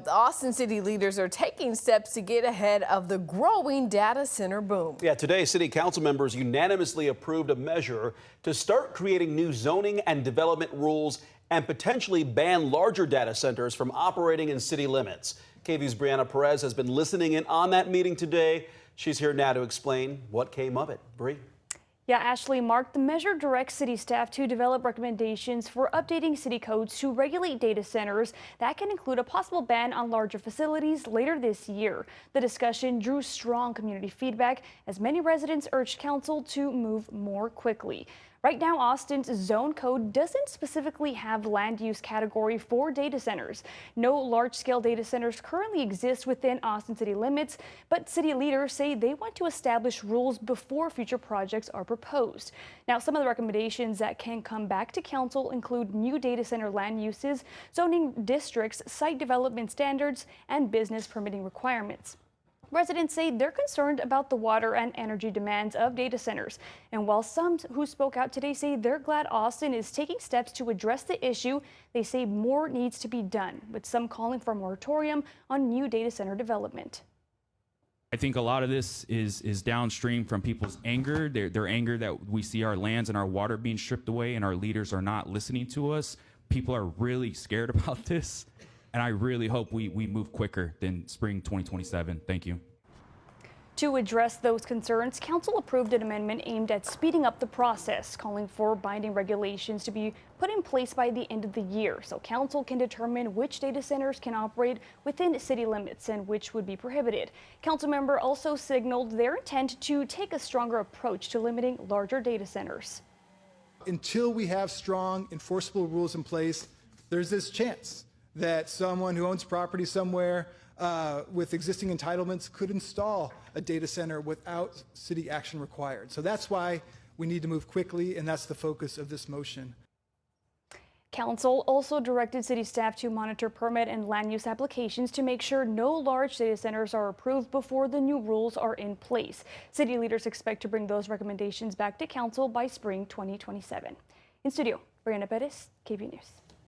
The Austin city leaders are taking steps to get ahead of the growing data center boom. Yeah, today city council members unanimously approved a measure to start creating new zoning and development rules and potentially ban larger data centers from operating in city limits. KVUE's Brianna Perez has been listening in on that meeting today. She's here now to explain what came of it. Bree? Yeah, Ashley, Mark, the measure directs city staff to develop recommendations for updating city codes to regulate data centers. That can include a possible ban on larger facilities later this year. The discussion drew strong community feedback as many residents urged council to move more quickly. Right now, Austin's zone code doesn't specifically have land use category for data centers. No large-scale data centers currently exist within Austin city limits, but city leaders say they want to establish rules before future projects are proposed. Now, some of the recommendations that can come back to council include new data center land uses, zoning districts, site development standards, and business permitting requirements. Residents say they're concerned about the water and energy demands of data centers. And while some who spoke out today say they're glad Austin is taking steps to address the issue, they say more needs to be done, with some calling for a moratorium on new data center development. I think a lot of this is downstream from people's anger. Their anger that we see our lands and our water being stripped away and our leaders are not listening to us. People are really scared about this. And I really hope we move quicker than spring 2027. Thank you. To address those concerns, council approved an amendment aimed at speeding up the process, calling for binding regulations to be put in place by the end of the year so council can determine which data centers can operate within city limits and which would be prohibited. Council member also signaled their intent to take a stronger approach to limiting larger data centers. Until we have strong enforceable rules in place, there's this chance that someone who owns property somewhere with existing entitlements could install a data center without city action required. So that's why we need to move quickly, and that's the focus of this motion. Council also directed city staff to monitor permit and land use applications to make sure no large data centers are approved before the new rules are in place. City leaders expect to bring those recommendations back to council by spring 2027. In studio, Brianna Perez, KVUE News.